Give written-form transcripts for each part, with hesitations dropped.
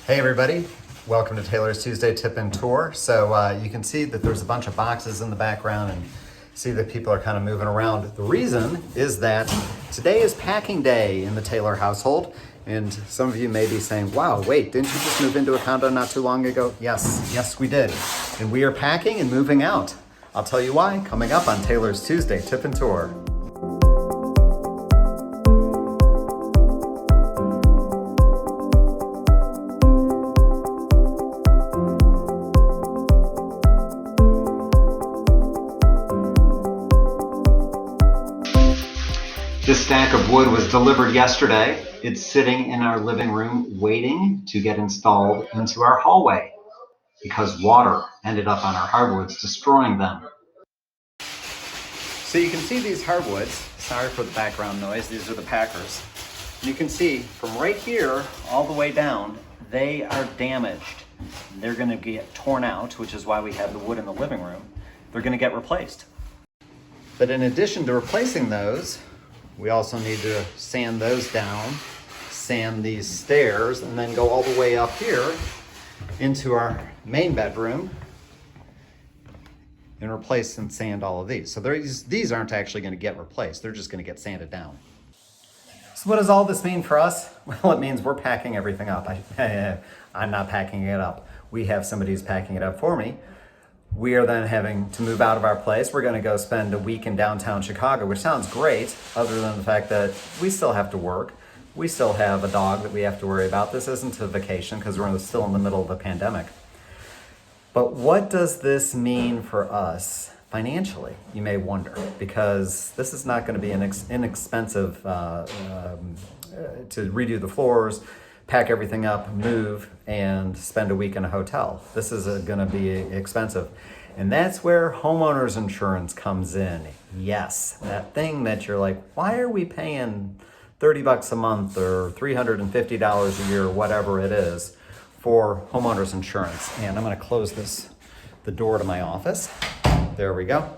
Hey everybody, welcome to Taylor's Tuesday Tip and Tour. So you can see that there's a bunch of boxes in the background and see that people are kind of moving around. The reason is that today is packing day in the Taylor household. And some of you may be saying, wow, wait, didn't you just move into a condo not too long ago? Yes, we did. And we are packing and moving out. I'll tell you why, coming up on Taylor's Tuesday Tip and Tour. This stack of wood was delivered yesterday. It's sitting in our living room waiting to get installed into our hallway because water ended up on our hardwoods, destroying them. So you can see these hardwoods. Sorry for the background noise. These are the packers. You can see from right here all the way down, they are damaged. They're going to get torn out, which is why we have the wood in the living room. They're going to get replaced. But in addition to replacing those, we also need to sand those down, sand these stairs, and then go all the way up here into our main bedroom and replace and sand all of these. So these aren't actually going to get replaced. They're just going to get sanded down. So what does all this mean for us? Well, it means we're packing everything up. I'm not packing it up. We have somebody who's packing it up for me. We are then having to move out of our place. We're going to go spend a week in downtown Chicago, which sounds great, other than the fact that we still have to work. We still have a dog that we have to worry about. This isn't a vacation because we're still in the middle of a pandemic. But what does this mean for us financially, you may wonder, because this is not going to be inexpensive to redo the floors, pack everything up, move, and spend a week in a hotel. This is going to be expensive. And that's where homeowners insurance comes in. Yes, that thing that you're like, why are we paying $30 a month or $350 a year, or whatever it is, for homeowners insurance? And I'm going to close the door to my office. There we go.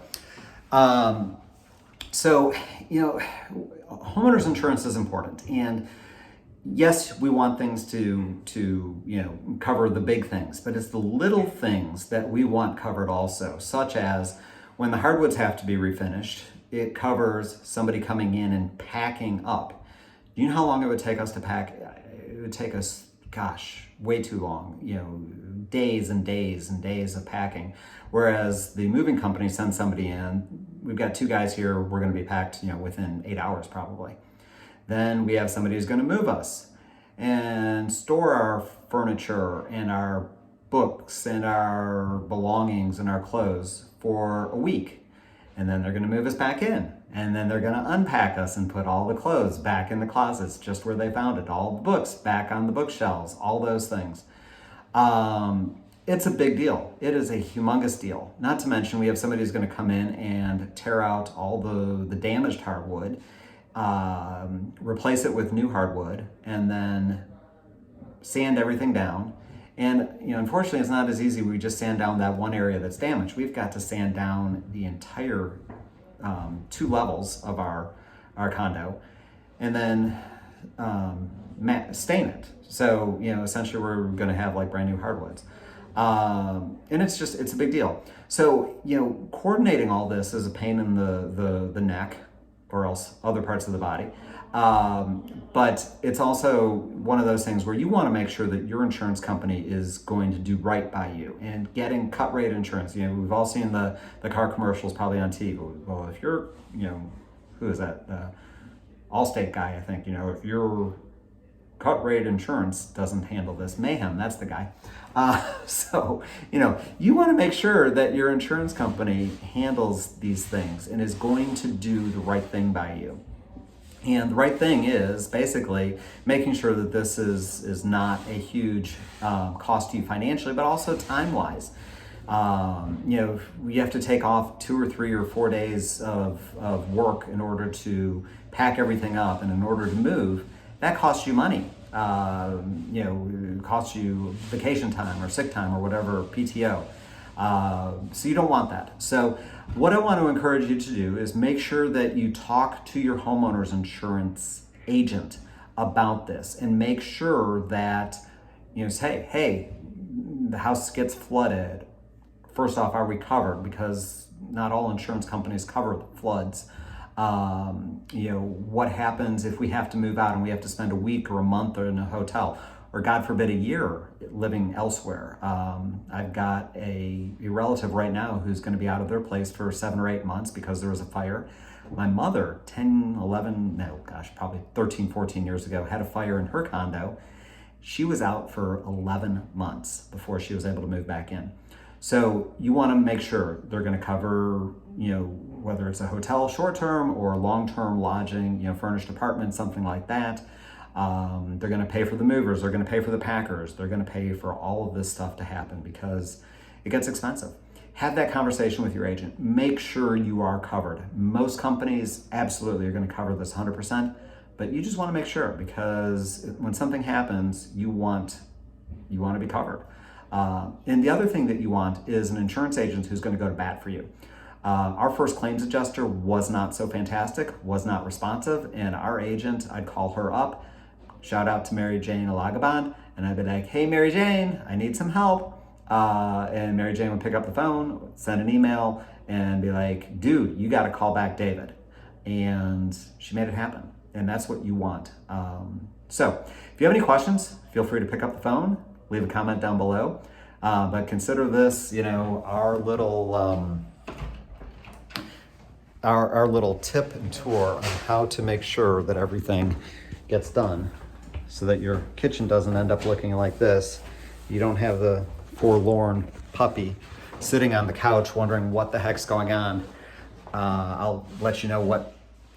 So, homeowners insurance is important. And yes, we want things to cover the big things, but it's the little things that we want covered also, such as when the hardwoods have to be refinished, it covers somebody coming in and packing up. Do you know how long it would take us to pack? It would take us, way too long, days and days and days of packing. Whereas the moving company sends somebody in, we've got 2 guys here, we're gonna be packed, within 8 hours probably. Then we have somebody who's going to move us and store our furniture and our books and our belongings and our clothes for a week. And then they're going to move us back in. And then they're going to unpack us and put all the clothes back in the closets just where they found it. All the books back on the bookshelves, all those things. It's a big deal. It is a humongous deal. Not to mention we have somebody who's going to come in and tear out all the damaged hardwood, replace it with new hardwood, and then sand everything down. And unfortunately, it's not as easy. We just sand down that one area that's damaged. We've got to sand down the entire 2 levels of our condo, and then stain it. So essentially, we're going to have like brand new hardwoods, and it's a big deal. So coordinating all this is a pain in the neck, or else other parts of the body. But it's also one of those things where you want to make sure that your insurance company is going to do right by you. And getting cut rate insurance, we've all seen the car commercials probably on TV. Well, if you're, who is that? Allstate guy, I think, if your cut rate insurance doesn't handle this mayhem, that's the guy. So, you want to make sure that your insurance company handles these things and is going to do the right thing by you. And the right thing is basically making sure that this is not a huge cost to you financially, but also time-wise. We have to take off 2 or 3 or 4 days of work in order to pack everything up, and in order to move, that costs you money. It costs you vacation time or sick time or whatever, PTO. So you don't want that. So what I want to encourage you to do is make sure that you talk to your homeowner's insurance agent about this, and make sure that say, hey, the house gets flooded. First off, are we covered? Because not all insurance companies cover floods. What happens if we have to move out and we have to spend a week or a month in a hotel, or God forbid, a year living elsewhere? I've got a relative right now who's going to be out of their place for 7 or 8 months because there was a fire. My mother, 13, 14 years ago, had a fire in her condo. She was out for 11 months before she was able to move back in. So you want to make sure they're going to cover, whether it's a hotel short-term or long-term lodging, furnished apartment, something like that. They're going to pay for the movers. They're going to pay for the packers. They're going to pay for all of this stuff to happen because it gets expensive. Have that conversation with your agent. Make sure you are covered. Most companies absolutely are going to cover this 100%, but you just want to make sure, because when something happens, you want to be covered. And the other thing that you want is an insurance agent who's going to go to bat for you. Our first claims adjuster was not so fantastic, was not responsive, and our agent, I'd call her up, shout out to Mary Jane Alagaband, and I'd be like, hey, Mary Jane, I need some help. And Mary Jane would pick up the phone, send an email, and be like, dude, you got to call back David. And she made it happen. And that's what you want. So if you have any questions, feel free to pick up the phone, leave a comment down below. But consider this, our little our little tip and tour on how to make sure that everything gets done so that your kitchen doesn't end up looking like this. You don't have the forlorn puppy sitting on the couch wondering what the heck's going on. I'll let you know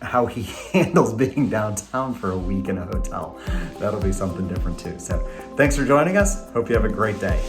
how he handles being downtown for a week in a hotel. That'll be something different too. So thanks for joining us. Hope you have a great day.